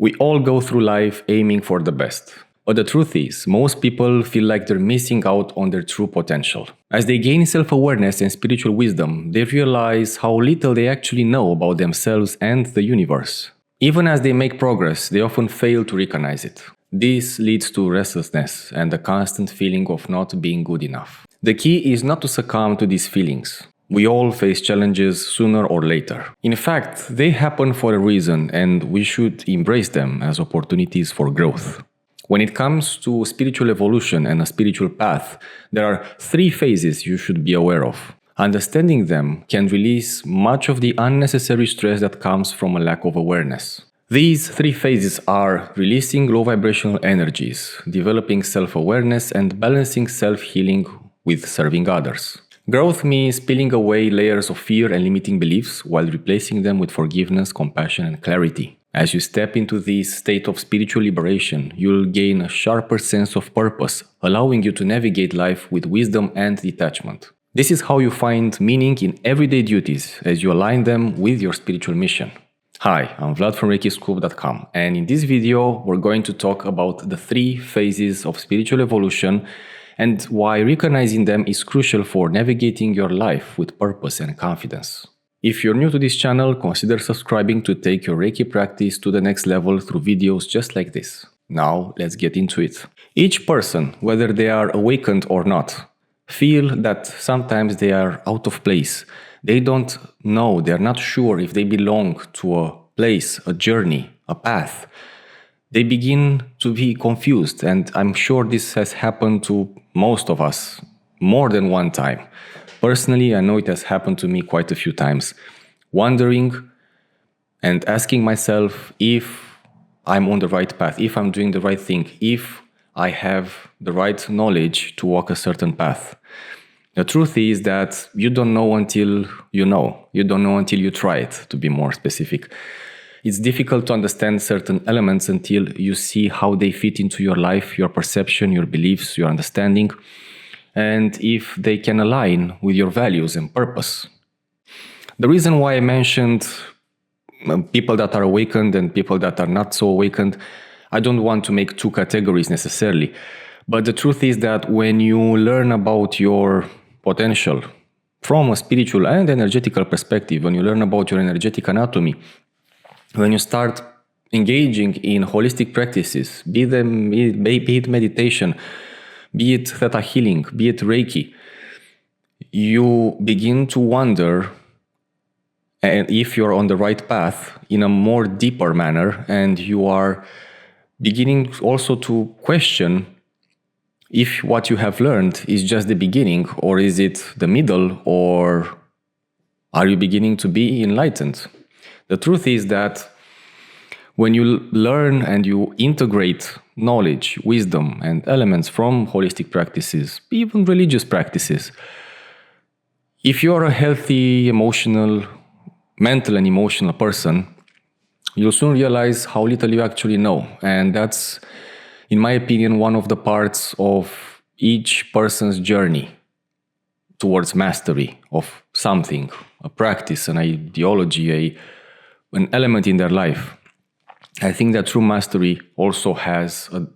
We all go through life aiming for the best. But the truth is, most people feel like they're missing out on their true potential. As they gain self-awareness and spiritual wisdom, they realize how little they actually know about themselves and the universe. Even as they make progress, they often fail to recognize it. This leads to restlessness and a constant feeling of not being good enough. The key is not to succumb to these feelings. We all face challenges sooner or later. In fact, they happen for a reason, and we should embrace them as opportunities for growth. When it comes to spiritual evolution and a spiritual path, there are 3 phases you should be aware of. Understanding them can release much of the unnecessary stress that comes from a lack of awareness. These 3 phases are releasing low vibrational energies, developing self-awareness, and balancing self-healing with serving others. Growth means peeling away layers of fear and limiting beliefs while replacing them with forgiveness, compassion, and clarity. As you step into this state of spiritual liberation, you'll gain a sharper sense of purpose, allowing you to navigate life with wisdom and detachment. This is how you find meaning in everyday duties as you align them with your spiritual mission. Hi, I'm Vlad from ReikiScoop.com, and in this video we're going to talk about the 3 phases of spiritual evolution and why recognizing them is crucial for navigating your life with purpose and confidence. If you're new to this channel, consider subscribing to take your Reiki practice to the next level through videos just like this. Now, let's get into it. Each person, whether they are awakened or not, feel that sometimes they are out of place. They don't know, they're not sure if they belong to a place, a journey, a path. They begin to be confused, and I'm sure this has happened to most of us more than one time. Personally, I know it has happened to me quite a few times, wondering and asking myself if I'm on the right path, if I'm doing the right thing, if I have the right knowledge to walk a certain path. The truth is that you don't know until you know. You don't know until you try it, to be more specific. It's difficult to understand certain elements until you see how they fit into your life, your perception, your beliefs, your understanding, and if they can align with your values and purpose. The reason why I mentioned people that are awakened and people that are not so awakened, I don't want to make 2 categories necessarily. But the truth is that when you learn about your potential from a spiritual and energetical perspective, when you learn about your energetic anatomy, when you start engaging in holistic practices, be it meditation, be it theta healing, be it Reiki, you begin to wonder if you're on the right path in a more deeper manner, and you are beginning also to question if what you have learned is just the beginning, or is it the middle, or are you beginning to be enlightened? The truth is that when you learn and you integrate knowledge, wisdom, and elements from holistic practices, even religious practices, if you are a healthy, mental and emotional person, you'll soon realize how little you actually know. And that's, in my opinion, one of the parts of each person's journey towards mastery of something, a practice, an ideology, an element in their life. I think that true mastery also has a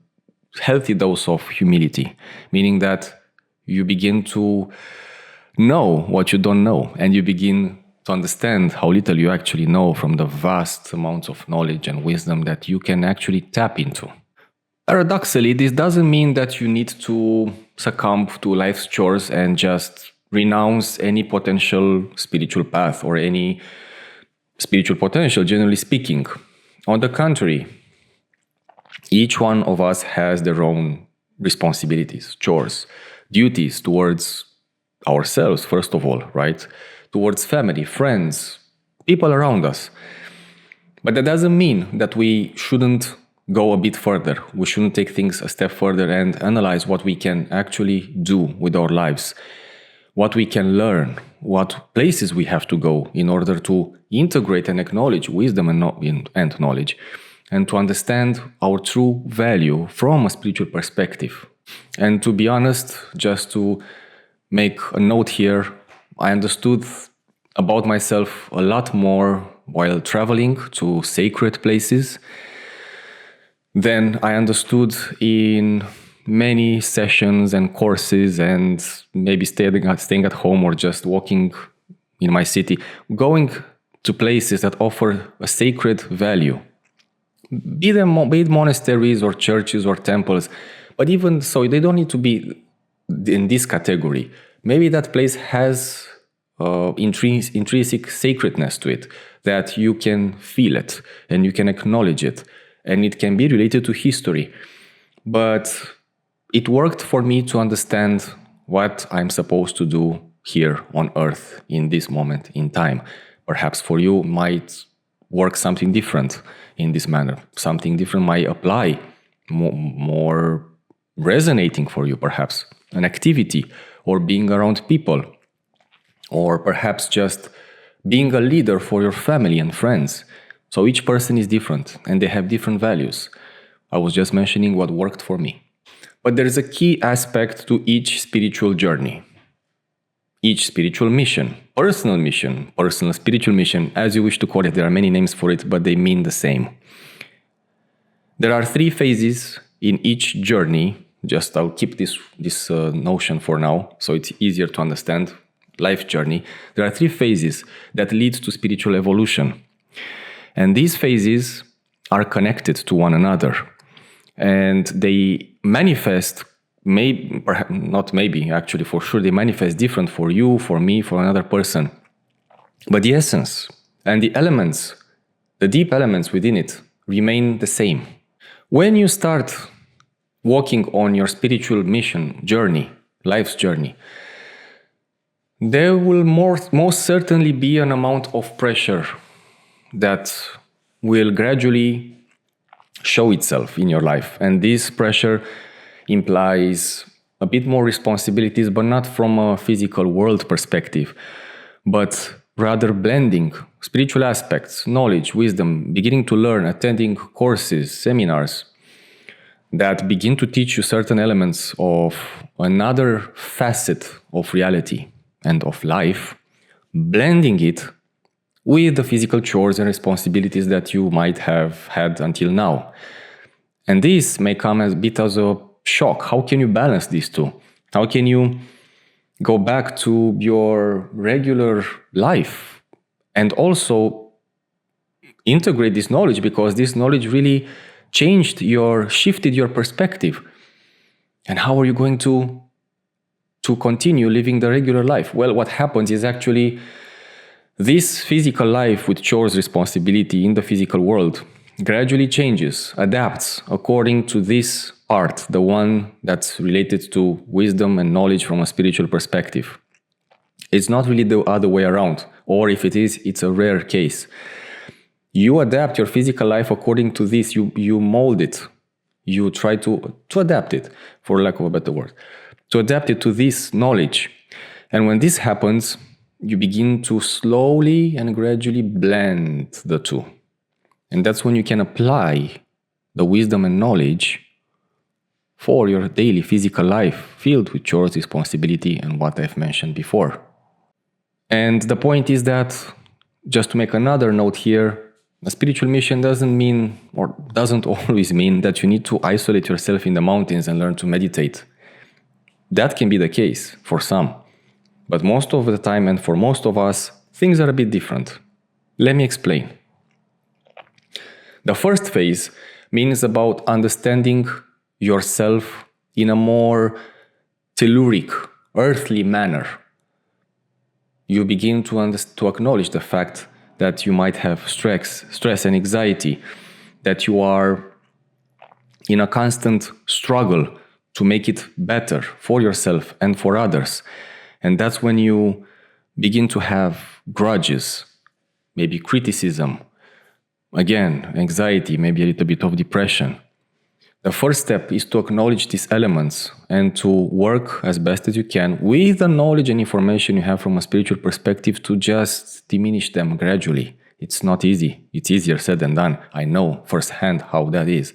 healthy dose of humility, meaning that you begin to know what you don't know, and you begin to understand how little you actually know from the vast amounts of knowledge and wisdom that you can actually tap into. Paradoxically, this doesn't mean that you need to succumb to life's chores and just renounce any potential spiritual path or any spiritual potential, generally speaking. On the contrary, each one of us has their own responsibilities, chores, duties towards ourselves, first of all, right? Towards family, friends, people around us. But that doesn't mean that we shouldn't go a bit further. We shouldn't take things a step further and analyze what we can actually do with our lives, what we can learn, what places we have to go in order to integrate and acknowledge wisdom and knowledge, and to understand our true value from a spiritual perspective. And to be honest, just to make a note here, I understood about myself a lot more while traveling to sacred places. than I understood in many sessions and courses, and maybe staying at home or just walking in my city, going to places that offer a sacred value, be it monasteries or churches or temples. But even so, they don't need to be in this category. Maybe that place has intrinsic sacredness to it, that you can feel it and you can acknowledge it, and it can be related to history. But it worked for me to understand what I'm supposed to do here on earth in this moment in time. Perhaps for you might work something different in this manner. Something different might apply, more resonating for you, perhaps an activity or being around people, or perhaps just being a leader for your family and friends. So each person is different and they have different values. I was just mentioning what worked for me. But there is a key aspect to each spiritual journey, each spiritual mission, personal spiritual mission, as you wish to call it. There are many names for it, but they mean the same. There are 3 phases in each journey. I'll keep this notion for now, so it's easier to understand. Life journey. There are 3 phases that lead to spiritual evolution. And these phases are connected to one another. And they manifest, for sure, they manifest different for you, for me, for another person. But the essence and the elements, the deep elements within it, remain the same. When you start walking on your spiritual mission journey, life's journey, there will most certainly be an amount of pressure that will gradually show itself in your life. And this pressure implies a bit more responsibilities, but not from a physical world perspective, but rather blending spiritual aspects, knowledge, wisdom, beginning to learn, attending courses, seminars that begin to teach you certain elements of another facet of reality and of life, blending it with the physical chores and responsibilities that you might have had until now. And this may come as a bit as a shock. How can you balance these two? How can you go back to your regular life and also integrate this knowledge? Because this knowledge really shifted your perspective. And how are you going to continue living the regular life? Well, what happens is actually this physical life with chores, responsibility in the physical world gradually changes, adapts according to this part, the one that's related to wisdom and knowledge from a spiritual perspective. It's not really the other way around, or if it is, it's a rare case. You adapt your physical life according to this, you mold it, you try to adapt it, for lack of a better word, to adapt it to this knowledge. And when this happens, you begin to slowly and gradually blend the two. And that's when you can apply the wisdom and knowledge for your daily physical life, filled with chores, responsibility, and what I've mentioned before. And the point is that, just to make another note here, a spiritual mission doesn't always mean that you need to isolate yourself in the mountains and learn to meditate. That can be the case for some. But most of the time, and for most of us, things are a bit different. Let me explain. The first phase means about understanding yourself in a more telluric, earthly manner. You begin to acknowledge the fact that you might have stress and anxiety, that you are in a constant struggle to make it better for yourself and for others. And that's when you begin to have grudges, maybe criticism, again, anxiety, maybe a little bit of depression. The first step is to acknowledge these elements and to work as best as you can with the knowledge and information you have from a spiritual perspective to just diminish them gradually. It's not easy. It's easier said than done. I know firsthand how that is.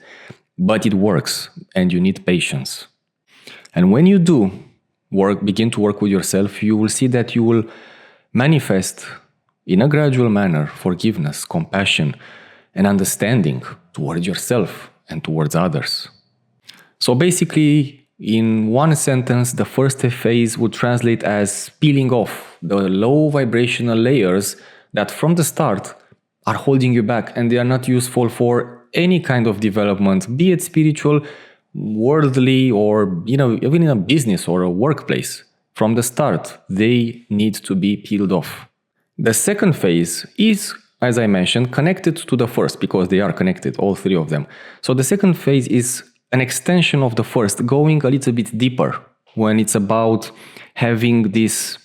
But it works, and you need patience. And when you do begin to work with yourself, you will see that you will manifest in a gradual manner forgiveness, compassion, and understanding towards yourself and towards others. So basically, in one sentence, the first phase would translate as peeling off the low vibrational layers that from the start are holding you back, and they are not useful for any kind of development, be it spiritual, worldly, or even in a business or a workplace. From the start, they need to be peeled off. The second phase is, as I mentioned, connected to the first, because they are connected, all three of them. So the second phase is an extension of the first, going a little bit deeper, when it's about having this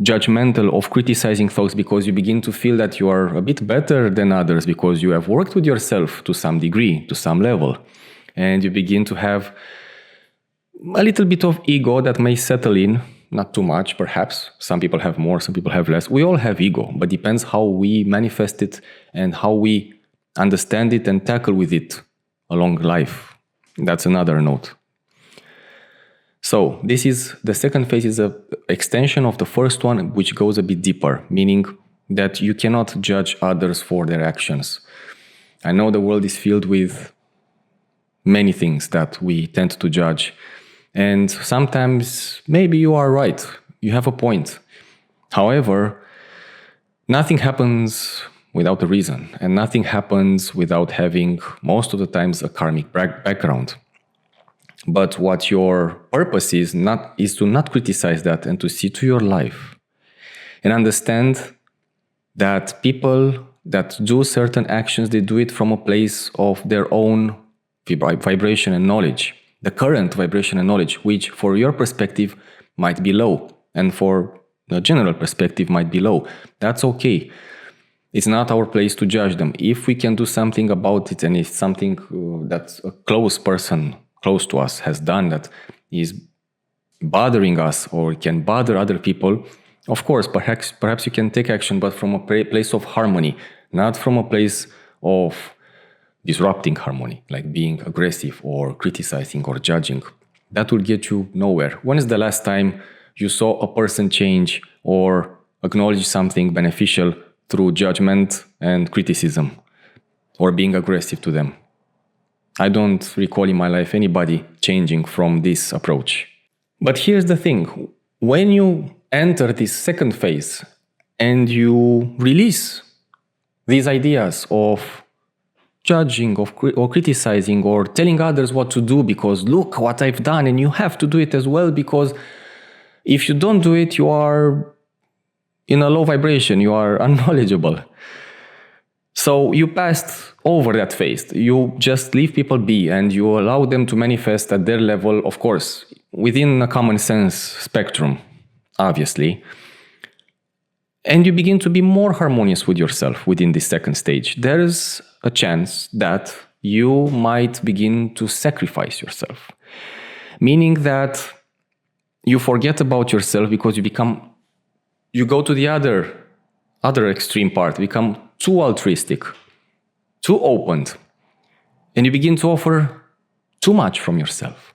judgmental of criticizing thoughts, because you begin to feel that you are a bit better than others, because you have worked with yourself to some degree, to some level, and you begin to have a little bit of ego that may settle in. Not too much, perhaps. Some people have more, some people have less. We all have ego, but depends how we manifest it and how we understand it and tackle with it along life. That's another note. So this is the second phase, is an extension of the first one, which goes a bit deeper, meaning that you cannot judge others for their actions. I know the world is filled with many things that we tend to judge. And sometimes maybe you are right, you have a point. However, nothing happens without a reason, and nothing happens without having, most of the times, a karmic background. But what your purpose is to not criticize that, and to see to your life and understand that people that do certain actions, they do it from a place of their own vibration and knowledge. The current vibration and knowledge, which for your perspective might be low, and for the general perspective might be low. That's okay. It's not our place to judge them. If we can do something about it, and if something that a close person close to us has done that is bothering us or can bother other people, of course, perhaps you can take action, but from a place of harmony, not from a place of disrupting harmony, like being aggressive or criticizing or judging. That will get you nowhere. When is the last time you saw a person change or acknowledge something beneficial through judgment and criticism or being aggressive to them? I don't recall in my life anybody changing from this approach. But here's the thing. When you enter this second phase and you release these ideas of judging or criticizing or telling others what to do because look what I've done and you have to do it as well, because if you don't do it, you are in a low vibration, you are unknowledgeable. So you passed over that phase. You just leave people be and you allow them to manifest at their level, of course, within a common sense spectrum, obviously. And you begin to be more harmonious with yourself within this second stage. There's a chance that you might begin to sacrifice yourself, meaning that you forget about yourself because you go to the other extreme part, become too altruistic, too open, and you begin to offer too much from yourself.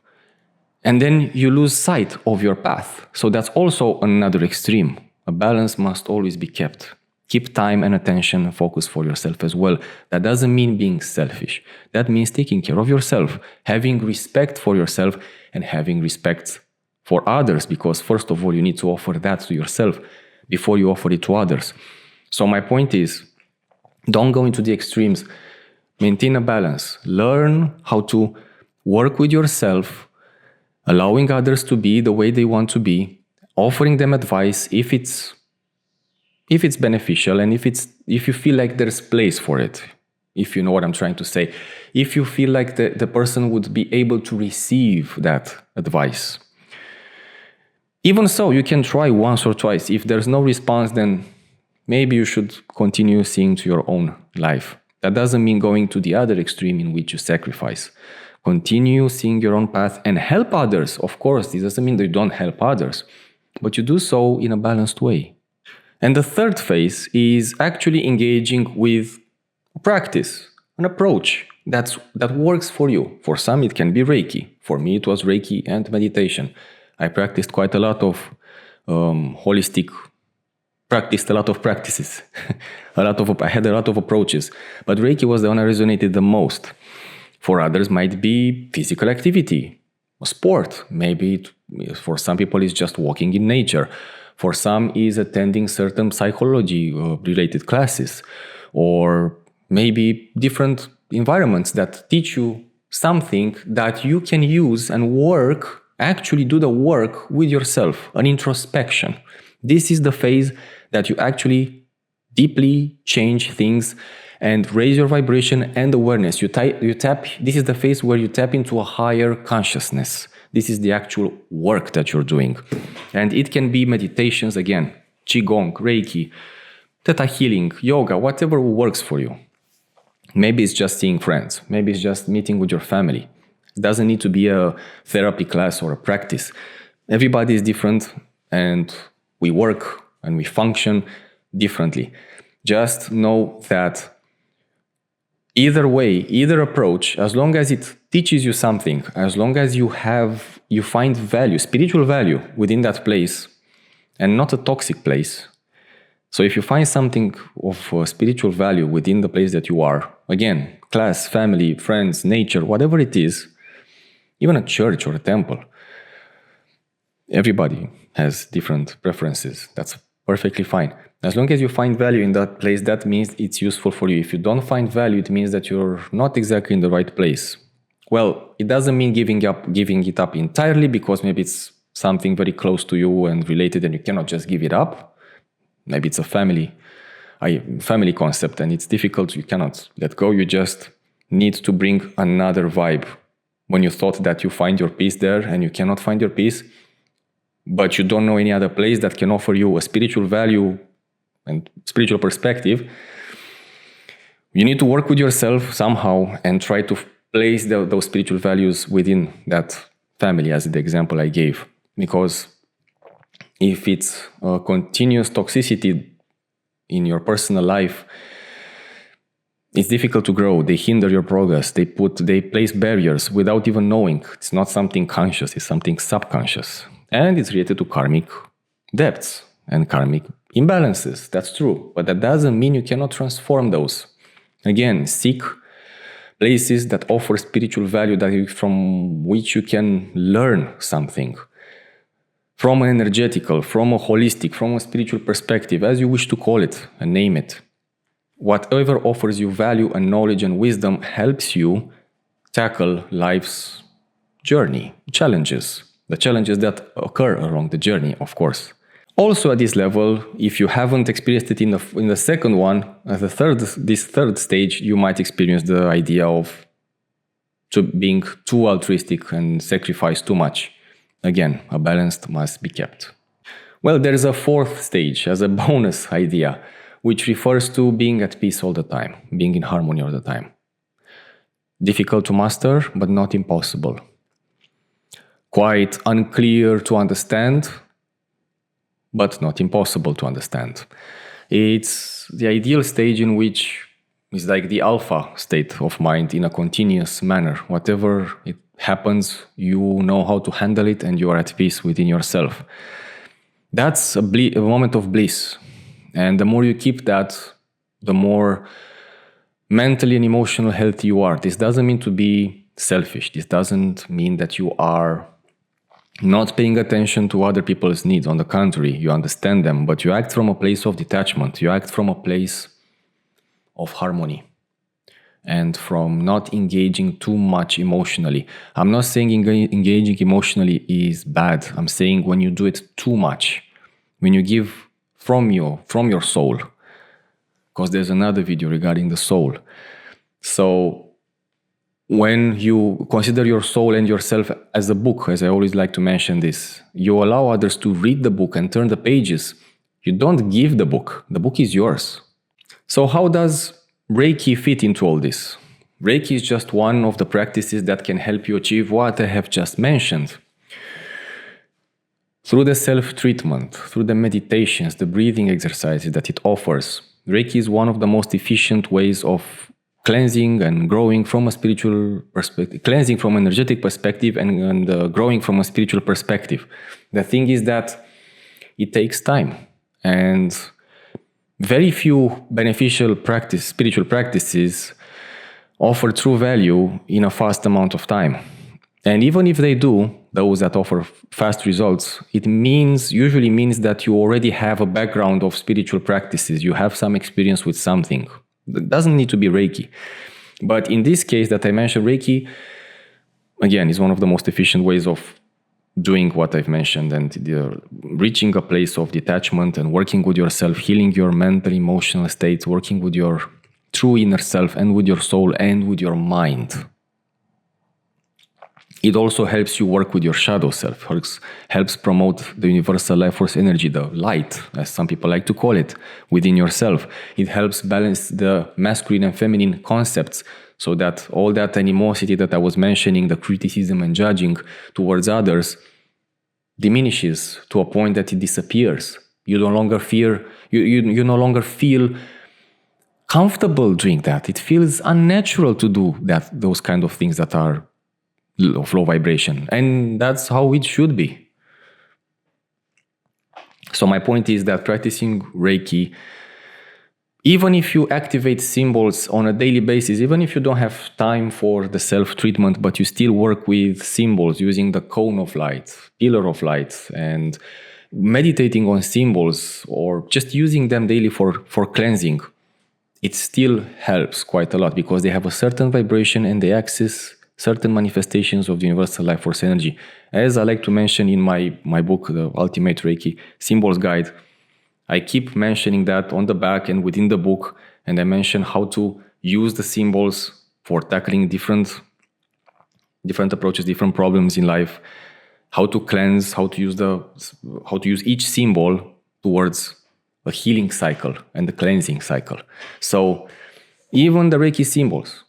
And then you lose sight of your path. So that's also another extreme. A balance must always be kept. Keep time and attention and focus for yourself as well. That doesn't mean being selfish. That means taking care of yourself, having respect for yourself and having respect for others, because first of all, you need to offer that to yourself before you offer it to others. So my point is, don't go into the extremes. Maintain a balance. Learn how to work with yourself, allowing others to be the way they want to be, offering them advice if it's beneficial and if you feel like there's place for it, if you know what I'm trying to say. If you feel like the person would be able to receive that advice. Even so, you can try once or twice. If there's no response, then maybe you should continue seeing to your own life. That doesn't mean going to the other extreme in which you sacrifice. Continue seeing your own path and help others. Of course, this doesn't mean that you don't help others, but you do so in a balanced way. And the third phase is actually engaging with practice, an approach that works for you. For some, it can be Reiki. For me, it was Reiki and meditation. I practiced quite a lot of practiced a lot of practices. I had a lot of approaches, but Reiki was the one I resonated the most. For others might be physical activity, a sport. Maybe for some people it's just walking in nature. For some is attending certain psychology related classes, or maybe different environments that teach you something that you can use and work, actually do the work with yourself, an introspection. This is the phase that you actually deeply change things and raise your vibration and awareness. You tap, this is the phase where you tap into a higher consciousness. This is the actual work that you're doing. And it can be meditations again, Qigong, Reiki, Theta healing, yoga, whatever works for you. Maybe it's just seeing friends. Maybe it's just meeting with your family. It doesn't need to be a therapy class or a practice. Everybody is different and we work and we function differently. Just know that either way, either approach, as long as it teaches you something, as long as you find value, spiritual value within that place and not a toxic place. So if you find something of spiritual value within the place that you are, again, class, family, friends, nature, whatever it is, even a church or a temple, everybody has different preferences. That's perfectly fine. As long as you find value in that place, that means it's useful for you. If you don't find value, it means that you're not exactly in the right place. Well, it doesn't mean giving it up entirely, because maybe it's something very close to you and related and you cannot just give it up. Maybe it's a family concept and it's difficult, you cannot let go. You just need to bring another vibe. When you thought that you find your peace there and you cannot find your peace, but you don't know any other place that can offer you a spiritual value and spiritual perspective, you need to work with yourself somehow and try to place those spiritual values within that family, as the example I gave. Because if it's a continuous toxicity in your personal life, it's difficult to grow. They hinder your progress. They place barriers without even knowing. It's not something conscious, it's something subconscious. And it's related to karmic debts and karmic imbalances. That's true. But that doesn't mean you cannot transform those. Again, seek places that offer spiritual value from which you can learn something. From an energetical, from a holistic, from a spiritual perspective, as you wish to call it and name it. Whatever offers you value and knowledge and wisdom helps you tackle life's journey, the challenges that occur along the journey, of course. Also at this level, if you haven't experienced it in the second one, at this third stage, you might experience the idea of being too altruistic and sacrifice too much. Again, a balance must be kept. Well, there's a fourth stage as a bonus idea, which refers to being at peace all the time, being in harmony all the time. Difficult to master, but not impossible. Quite unclear to understand, but not impossible to understand. It's the ideal stage in which is like the alpha state of mind in a continuous manner. Whatever it happens, you know how to handle it and you are at peace within yourself. That's a moment of bliss. And the more you keep that, the more mentally and emotionally healthy you are. This doesn't mean to be selfish. This doesn't mean that you are not paying attention to other people's needs. On the contrary, you understand them, but you act from a place of detachment. You act from a place of harmony and from not engaging too much emotionally. I'm not saying engaging emotionally is bad. I'm saying when you do it too much, when you give from your soul, because there's another video regarding the soul. So when you consider your soul and yourself as a book, as I always like to mention this, you allow others to read the book and turn the pages. You don't give the book is yours. So how does Reiki fit into all this? Reiki is just one of the practices that can help you achieve what I have just mentioned. Through the self-treatment, through the meditations, the breathing exercises that it offers, Reiki is one of the most efficient ways of cleansing and growing from a spiritual perspective, cleansing from an energetic perspective and growing from a spiritual perspective. The thing is that it takes time, and very few beneficial spiritual practices offer true value in a fast amount of time. And even if they do, those that offer fast results, it usually means that you already have a background of spiritual practices. You have some experience with something. It doesn't need to be Reiki. But in this case that I mentioned, Reiki, again, is one of the most efficient ways of doing what I've mentioned and reaching a place of detachment and working with yourself, healing your mental, emotional states, working with your true inner self and with your soul and with your mind. It also helps you work with your shadow self, helps promote the universal life force energy, the light, as some people like to call it, within yourself. It helps balance the masculine and feminine concepts so that all that animosity that I was mentioning, the criticism and judging towards others, diminishes to a point that it disappears. You no longer no longer feel comfortable doing that. It feels unnatural to do those kind of things that are of low vibration, and that's how it should be. So my point is that practicing Reiki, even if you activate symbols on a daily basis, even if you don't have time for the self-treatment, but you still work with symbols using the cone of light, pillar of light, and meditating on symbols or just using them daily for cleansing, it still helps quite a lot because they have a certain vibration and they access certain manifestations of the universal life force energy. As I like to mention in my book, The Ultimate Reiki Symbols Guide, I keep mentioning that on the back and within the book, and I mention how to use the symbols for tackling different approaches, different problems in life, how to cleanse, how to use each symbol towards a healing cycle and the cleansing cycle. So even the Reiki symbols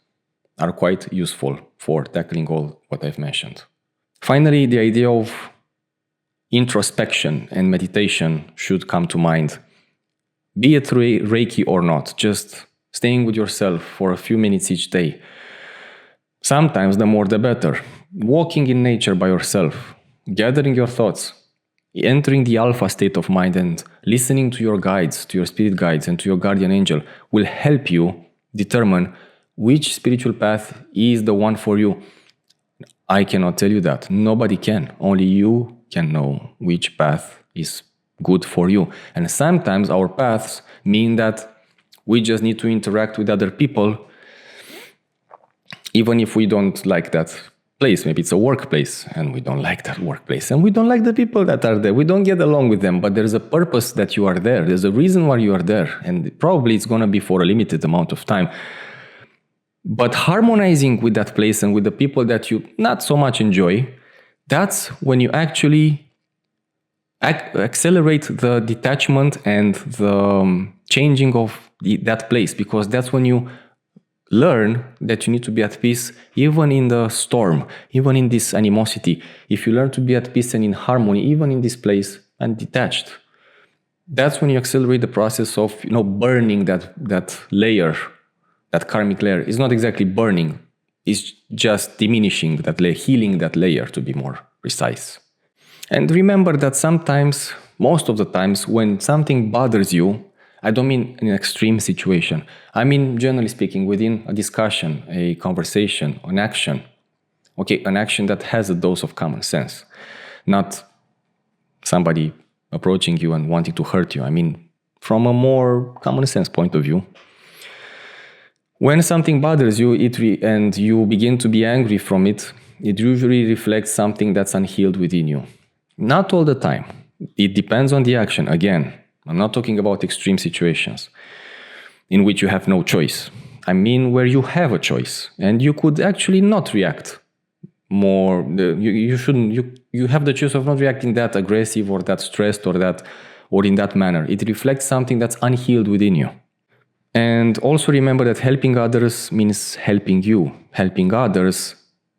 are quite useful for tackling all what I've mentioned. Finally, the idea of introspection and meditation should come to mind. Be it Reiki or not, just staying with yourself for a few minutes each day. Sometimes the more the better. Walking in nature by yourself, gathering your thoughts, entering the alpha state of mind and listening to your guides, to your spirit guides and to your guardian angel will help you determine which spiritual path is the one for you. I cannot tell you that. Nobody can. Only you can know which path is good for you. And sometimes our paths mean that we just need to interact with other people, even if we don't like that place. Maybe it's a workplace and we don't like that workplace and we don't like the people that are there. We don't get along with them, but there's a purpose that you are there. There's a reason why you are there. And probably it's going to be for a limited amount of time. But harmonizing with that place and with the people that you not so much enjoy, that's when you actually accelerate the detachment and the changing of that place, because that's when you learn that you need to be at peace even in the storm, even in this animosity. If you learn to be at peace and in harmony, even in this place and detached, that's when you accelerate the process of burning that layer. That karmic layer is not exactly burning, it's just diminishing that layer, healing that layer to be more precise. And remember that sometimes, most of the times, when something bothers you, I don't mean in an extreme situation. I mean, generally speaking, within a discussion, a conversation, an action. Okay, an action that has a dose of common sense. Not somebody approaching you and wanting to hurt you. I mean, from a more common sense point of view. When something bothers you and you begin to be angry from it, it usually reflects something that's unhealed within you. Not all the time. It depends on the action. Again, I'm not talking about extreme situations in which you have no choice. I mean where you have a choice and you could actually not react more. You have the choice of not reacting that aggressive or that stressed or in that manner. It reflects something that's unhealed within you. And also remember that helping others means helping you. Helping others,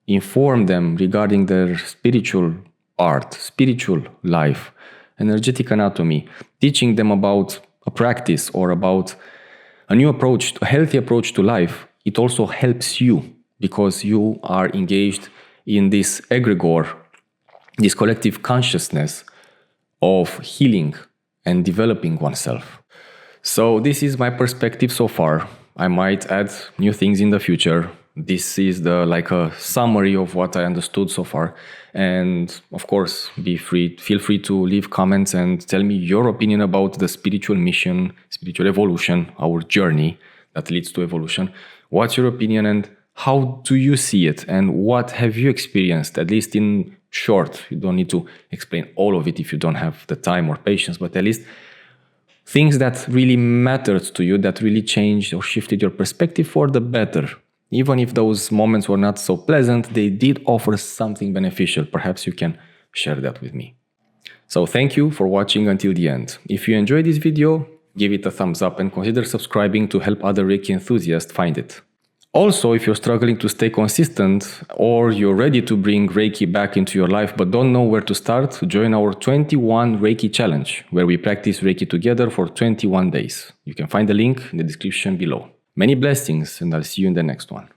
inform them regarding their spiritual art, spiritual life, energetic anatomy, teaching them about a practice or about a new approach, a healthy approach to life. It also helps you because you are engaged in this egregore, this collective consciousness of healing and developing oneself. So this is my perspective so far. I might add new things in the future. This is like a summary of what I understood so far. And of course, feel free to leave comments and tell me your opinion about the spiritual mission, spiritual evolution, our journey that leads to evolution. What's your opinion and how do you see it? And what have you experienced, at least in short? You don't need to explain all of it if you don't have the time or patience, but at least things that really mattered to you, that really changed or shifted your perspective for the better. Even if those moments were not so pleasant, they did offer something beneficial. Perhaps you can share that with me. So thank you for watching until the end. If you enjoyed this video, give it a thumbs up and consider subscribing to help other Reiki enthusiasts find it. Also, if you're struggling to stay consistent or you're ready to bring Reiki back into your life but don't know where to start, join our 21 Reiki challenge, where we practice Reiki together for 21 days. You can find the link in the description below. Many blessings, and I'll see you in the next one.